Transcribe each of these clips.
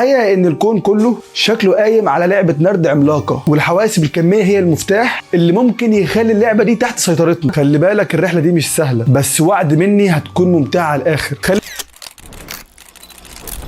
الحقيقة ان الكون كله شكله قايم على لعبة نرد عملاقة، والحواسب الكمية هي المفتاح اللي ممكن يخلي اللعبة دي تحت سيطرتنا. خلي بالك الرحلة دي مش سهلة، بس وعد مني هتكون ممتعة على الاخر.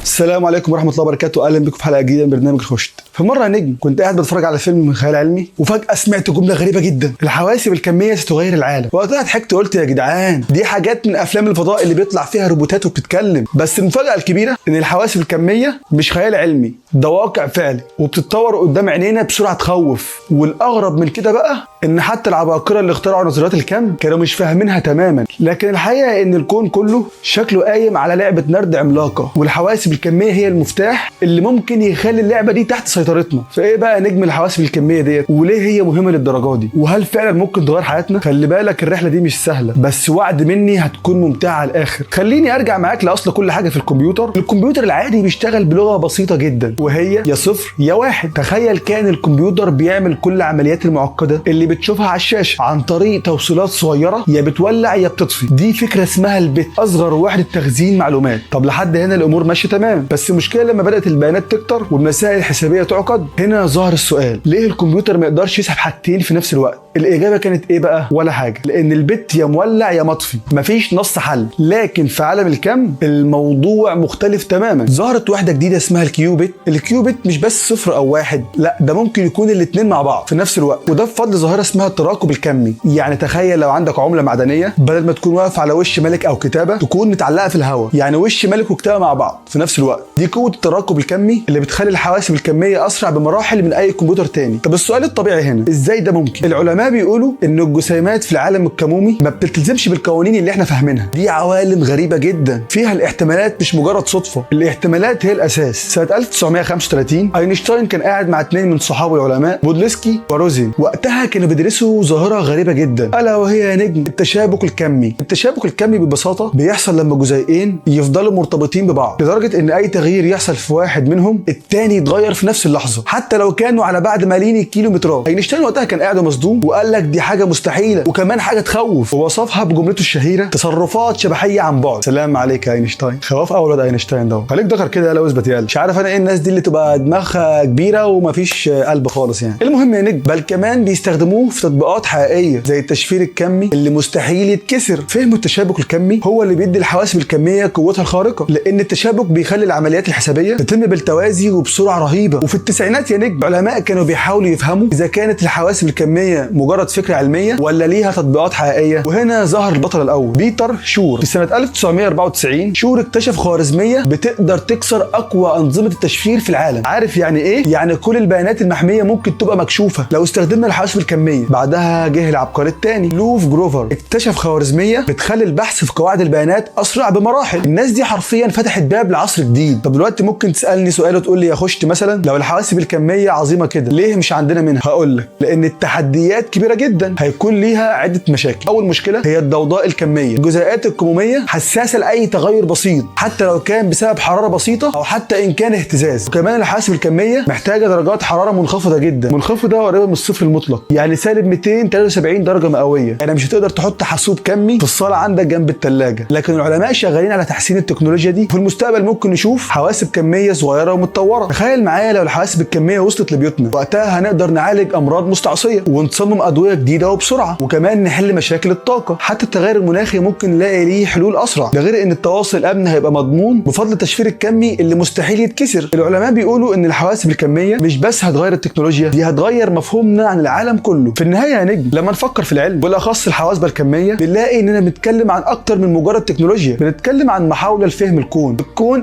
السلام عليكم ورحمة الله وبركاته، اهلا بكم في حلقة جديدة من برنامج الخشت. في مرة يا نجم كنت قاعد بتفرج على فيلم خيال علمي، وفجأة سمعت جملة غريبة جدا: الحواسب الكمية ستغير العالم. وقتها ضحكت وقلت يا جدعان دي حاجات من افلام الفضاء اللي بيطلع فيها روبوتات وبتتكلم. بس المفاجأة الكبيرة ان الحواسب الكمية مش خيال علمي، ده واقع فعلي وبتتطور قدام عينينا بسرعة تخوف. والاغرب من كده بقى ان حتى العباقرة اللي اخترعوا نظريات الكم كانوا مش فاهمينها تماما. لكن الحقيقة ان الكون كله شكله قايم على لعبة نرد عملاقة، والحواسب الكمية هي المفتاح اللي ممكن يخلي اللعبة دي تحت سيطرتنا. فايه بقى نجم الحواسب الكمية ديت، وليه هي مهمة للدرجة دي، وهل فعلا ممكن تغير حياتنا؟ خلي بالك الرحلة دي مش سهلة، بس وعد مني هتكون ممتعة على الاخر. خليني ارجع معاك لاصل كل حاجة في الكمبيوتر. الكمبيوتر العادي بيشتغل بلغة بسيطة جدا، وهي يا صفر يا واحد. تخيل كان الكمبيوتر بيعمل كل العمليات المعقدة اللي بتشوفها على الشاشة عن طريق توصيلات صغيرة يا بتولع يا بتطفي. دي فكرة اسمها البت، اصغر وحدة تخزين معلومات. طب لحد هنا الامور ماشية تمام، بس المشكلة لما بدأت البيانات تكتر والمسائل الحسابية تعقد، هنا ظهر السؤال: ليه الكمبيوتر ما يقدرش يسحب حاجتين في نفس الوقت؟ الإجابة كانت إيه بقى؟ ولا حاجة، لأن البت يا مولع يا مطفي، مفيش نص حل. لكن في عالم الكم الموضوع مختلف تماما. ظهرت وحدة جديدة اسمها الكيوبت. الكيوبت مش بس صفر أو واحد، لا ده ممكن يكون الاتنين مع بعض في نفس الوقت، وده بفضل ظاهرة اسمها التراكب الكمي. يعني تخيل لو عندك عملة معدنية، بدل ما تكون واقف على وش ملك أو كتابة، تكون متعلقة في الهواء، يعني وش ملك وكتابة مع بعض في نفس الوقت. دي قوة التراكب الكمي اللي بتخلي الحواسب الكمية أسرع بمراحل من أي كمبيوتر تاني. طب السؤال الطبيعي هنا: إزاي ده ممكن؟ العلماء بيقولوا ان الجسيمات في العالم الكمومي ما بتلتزمش بالقوانين اللي احنا فاهمينها. دي عوالم غريبة جدا فيها الاحتمالات مش مجرد صدفة، الاحتمالات هي الاساس. سنة 1935 اينشتاين كان قاعد مع اتنين من صحابه العلماء، بودلسكي وروزين. وقتها كانوا بيدرسوا ظاهرة غريبة جدا، الا وهي يا نجم التشابك الكمي. التشابك الكمي ببساطة بيحصل لما جزيئين يفضلوا مرتبطين ببعض لدرجة ان اي تغيير يحصل في واحد منهم التاني يتغير في نفس اللحظة، حتى لو كانوا على بعد ملايين الكيلومترات. اينشتاين وقتها كان قاعد مصدوم وقال لك دي حاجة مستحيلة وكمان حاجة تخوف، ووصفها بجملته الشهيرة: تصرفات شبحية عن بعد. سلام عليك يا اينشتاين. خواف اولاد اينشتاين ده. خليك ذكر كده لو اثبت يالا. مش عارف انا ايه الناس دي اللي تبقى دماغها كبيرة ومفيش قلب خالص يعني. المهم يا نجم، بل كمان بيستخدموه في تطبيقات حقيقية زي التشفير الكمي اللي مستحيل يتكسر. فهم التشابك الكمي هو اللي بيدي الحواسب الكمية قوتها الخارقة، لان التشابك بيخلي العمليات الحسابية تتم بالتوازي وبسرعة رهيبة. وفي التسعينات يا نجم علماء كانوا بيحاولوا يفهموا اذا كانت الحواسب الكمية مجرد فكرة علمية ولا ليها تطبيقات حقيقيه. وهنا ظهر البطل الاول، بيتر شور. في سنه 1994 شور اكتشف خوارزميه بتقدر تكسر اقوى انظمه التشفير في العالم. عارف يعني ايه؟ يعني كل البيانات المحميه ممكن تبقى مكشوفه لو استخدمنا الحواسب الكميه. بعدها جه العبقري الثاني لوف جروفر، اكتشف خوارزميه بتخلي البحث في قواعد البيانات اسرع بمراحل. الناس دي حرفيا فتحت باب لعصر جديد. طب دلوقتي ممكن تسالني سؤال وتقول لي يا خشت مثلا، لو الحواسب الكميه عظيمه كده ليه مش عندنا منها؟ هقول لك: لان التحديات كبيره جدا، هيكون ليها عدة مشاكل. أول مشكلة هي الضوضاء الكمية. الجزيئات الكمومية حساسة لأي تغير بسيط، حتى لو كان بسبب حرارة بسيطة أو حتى إن كان اهتزاز. وكمان الحواسب الكمية محتاجة درجات حرارة منخفضة جدا، منخفضة قريبة من الصفر المطلق، يعني سالب 273 درجة مئوية. يعني مش هتقدر تحط حاسوب كمي في الصالة عندك جنب الثلاجة. لكن العلماء شغالين على تحسين التكنولوجيا دي، وفي المستقبل ممكن نشوف حواسب كمية صغيرة ومتطورة. تخيل معايا لو الحواسب الكمية وصلت لبيوتنا، وقتها هنقدر نعالج أمراض مستعصية ونصمم أدوية جديدة وبسرعة، وكمان نحل مشاكل الطاقة. حتى التغير المناخي ممكن نلاقي ليه حلول أسرع. ده غير إن التواصل الأمن هيبقى مضمون بفضل التشفير الكمي اللي مستحيل يتكسر. العلماء بيقولوا إن الحواسب الكمية مش بس هتغير التكنولوجيا، دي هتغير مفهومنا عن العالم كله. في النهاية يا نجم لما نفكر في العلم بالأخص الحواسب الكمية، بنلاقي إننا بنتكلم عن أكتر من مجرد تكنولوجيا. بنتكلم عن محاولة لفهم الكون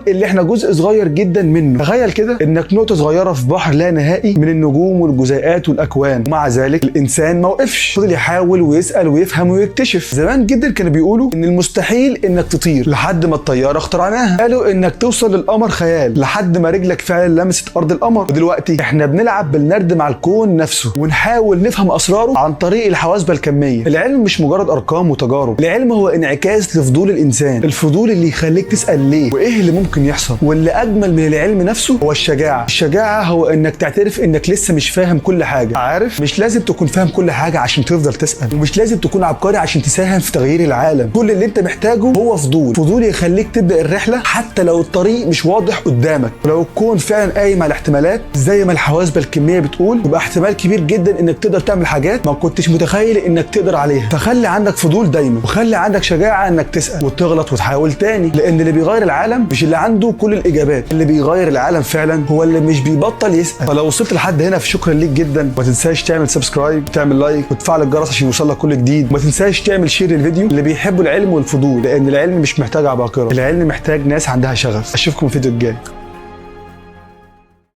اللي إحنا جزء صغير جدا منه. تخيل كده إنك نقطة صغيرة في بحر لا نهائي من النجوم والجزيئات والأكوان، ومع ذلك الإنسان ما وقفش، فضل يحاول ويسأل ويفهم ويكتشف. زمان جدا كانوا بيقولوا ان المستحيل انك تطير، لحد ما الطياره اخترعناها. قالوا انك توصل للقمر خيال، لحد ما رجلك فعلا لمست ارض القمر. ودلوقتي احنا بنلعب بالنرد مع الكون نفسه، ونحاول نفهم تفهم اسراره عن طريق الحواسبه الكميه. العلم مش مجرد ارقام وتجارب، العلم هو انعكاس لفضول الانسان، الفضول اللي يخليك تسال ليه وايه اللي ممكن يحصل. واللي اجمل من العلم نفسه هو الشجاعه. الشجاعه هو انك تعترف انك لسه مش فاهم كل حاجه. عارف، مش لازم تكون فاهم كل حاجه عشان تفضل تسال، ومش لازم تكون عبقري عشان تساهم في تغيير العالم. كل اللي انت محتاجه هو فضول يخليك تبدا الرحله حتى لو الطريق مش واضح قدامك. ولو الكون فعلا قايم على احتمالات زي ما الحواسبه الكميه بتقول، يبقى احتمال كبير جدا انك تقدر تعمل حاجات ما كنتش متخيل انك تقدر عليها. فخلي عندك فضول دايما، وخلي عندك شجاعه انك تسال وتغلط وتحاول تاني، لان اللي بيغير العالم مش اللي عنده كل الاجابات، اللي بيغير العالم فعلا هو اللي مش بيبطل يسال. فلو وصلت لحد هنا فشكرا ليك جدا، ما تنساش تعمل سبسكرايب، تعمل لايك، وتفعل الجرس عشان يوصلك كل جديد. وما تنساش تعمل شير للفيديو اللي بيحبوا العلم والفضول، لان العلم مش محتاج عباقرة، العلم محتاج ناس عندها شغف. اشوفكم في الفيديو الجاي.